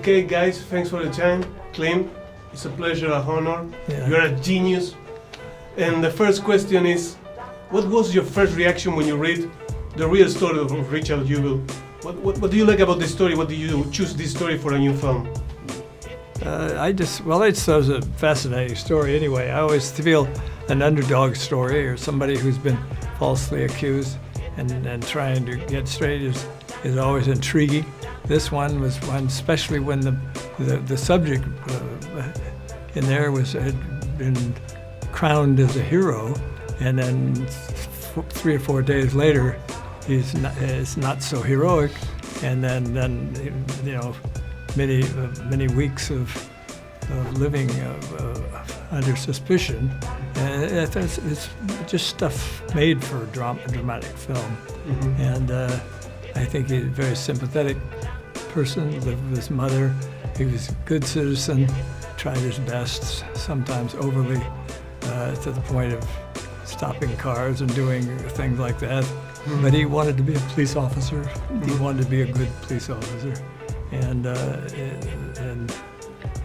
Okay, guys, thanks for the time. Clint, it's a pleasure, an honor. Yeah. You're a genius. And the first question is, what was your first reaction when you read the real story of Richard Jewell? What do you like about this story? What do you choose this story for a new film? It was a fascinating story anyway. I always feel an underdog story or somebody who's been falsely accused and trying to get straight is always intriguing. This one was one, especially when the subject in there had been crowned as a hero, and then 3 or 4 days later, he's not so heroic, and then many weeks of living under suspicion. It's just stuff made for a dramatic film. Mm-hmm. And I think he's a very sympathetic person, lived with his mother. He was a good citizen, tried his best, sometimes overly, to the point of stopping cars and doing things like that. Mm-hmm. But he wanted to be a police officer. Mm-hmm. He wanted to be a good police officer. And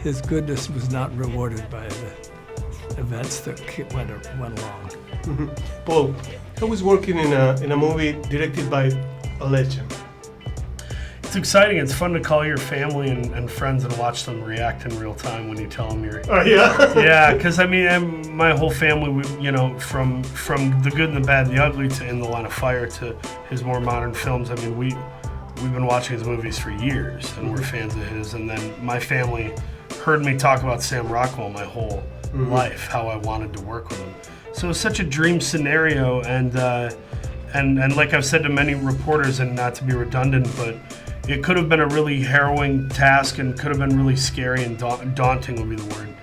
his goodness was not rewarded by the events that went along. Mm-hmm. Paul, how is working in a movie directed by a legend? It's exciting. It's fun to call your family and friends and watch them react in real time when you tell them you're. Oh yeah. Yeah, because my whole family, from the good and the bad, and the ugly, to In the Line of Fire, to his more modern films. I mean, we've been watching his movies for years, and we're fans of his. And then my family heard me talk about Sam Rockwell my whole life, how I wanted to work with him. So it's such a dream scenario, and like I've said to many reporters, and not to be redundant, but it could have been a really harrowing task and could have been really scary and daunting would be the word.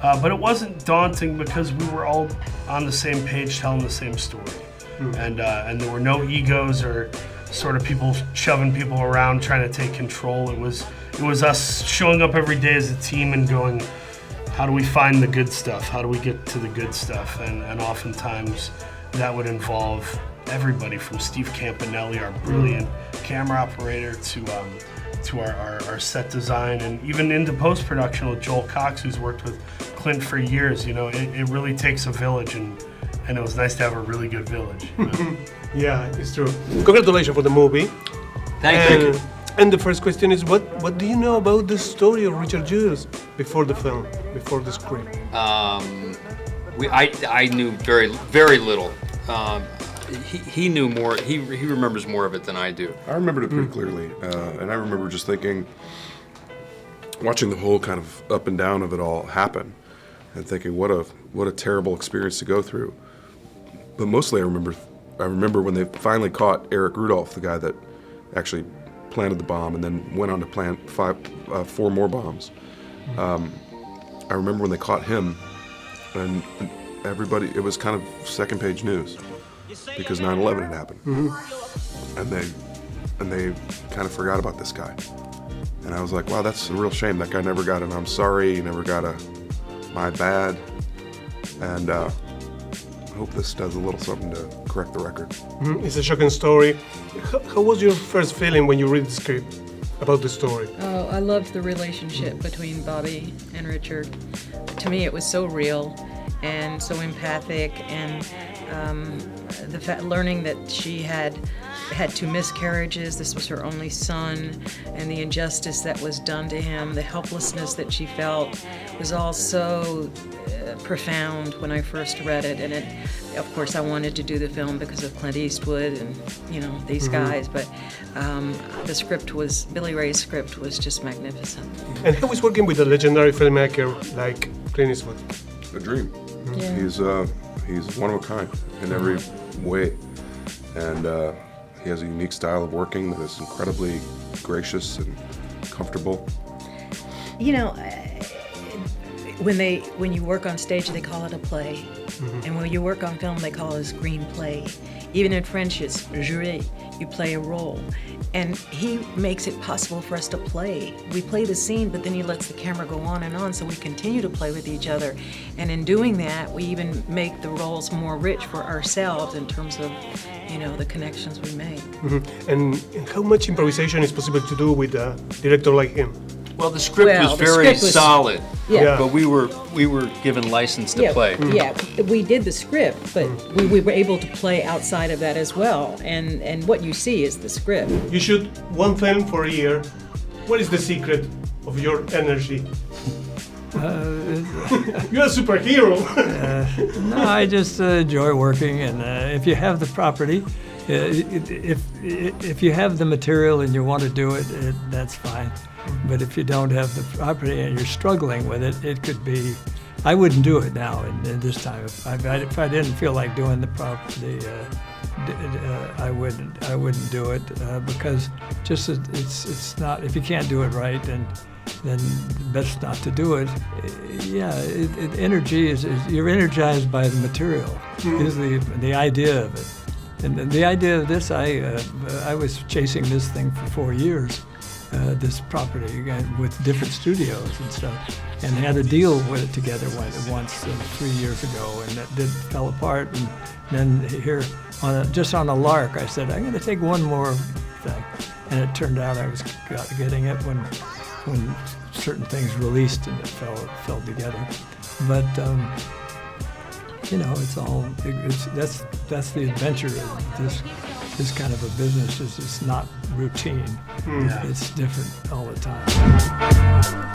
But it wasn't daunting because we were all on the same page telling the same story. And there were no egos or sort of people shoving people around trying to take control. It was us showing up every day as a team and going, how do we find the good stuff? How do we get to the good stuff? And oftentimes that would involve everybody from Steve Campanelli, our brilliant camera operator, to our set design, and even into post-production with Joel Cox, who's worked with Clint for years. You know, it really takes a village, and it was nice to have a really good village. You know? Yeah, it's true. Congratulations for the movie. Thank you. And the first question is, what do you know about the story of Richard Jewell before the film, before the script? I knew very, very little. He knew more. He remembers more of it than I do. I remembered it pretty clearly, and I remember just thinking, watching the whole kind of up and down of it all happen, and thinking, what a terrible experience to go through. But mostly, I remember when they finally caught Eric Rudolph, the guy that actually planted the bomb and then went on to plant 4 more bombs. I remember when they caught him, and everybody, it was kind of second-page news, because 9/11 had happened. And they kind of forgot about this guy. And I was like, wow, that's a real shame. That guy never got an I'm sorry, he never got a my bad. And I hope this does a little something to correct the record. It's a shocking story. How was your first feeling when you read the script about the story? Oh, I loved the relationship between Bobby and Richard. To me, it was so real and so empathic, and learning that she had 2 miscarriages, this was her only son, and the injustice that was done to him, the helplessness that she felt, was all so profound when I first read it. And of course, I wanted to do the film because of Clint Eastwood and, these guys, but Billy Ray's script was just magnificent. And how is working with a legendary filmmaker like Clint Eastwood? A dream. Yeah. He's one of a kind in every way, and he has a unique style of working that is incredibly gracious and comfortable. You know, when you work on stage, they call it a play, and when you work on film, they call it a screenplay. Even in French, it's jouer. You play a role. And he makes it possible for us to play. We play the scene, but then he lets the camera go on and on, so we continue to play with each other. And in doing that, we even make the roles more rich for ourselves in terms of, the connections we make. And how much improvisation is possible to do with a director like him? Well, the script Well, was the very script was- solid. Yeah. But we were given license to Yeah, play. yeah, we did the script, but we were able to play outside of that as well. And what you see is the script. You shoot one film for a year. What is the secret of your energy? You're a superhero. No, I just enjoy working, and if you have the property, if you have the material and you want to do it, that's fine. But if you don't have the property and you're struggling with it, it could be. I wouldn't do it now in this time. If I didn't feel like doing the property, I wouldn't do it because just it's not. If you can't do it right, then best not to do it. Yeah, energy is you're energized by the material. Is the idea of it. And the idea of this, I was chasing this thing for 4 years, this property with different studios and stuff, and had a deal with it together once 3 years ago, and that fell apart. And then here, just on a lark, I said, I'm going to take one more thing, and it turned out I was getting it when certain things released and it fell together. But that's the adventure of this kind of a business. It's not routine. It's different all the time.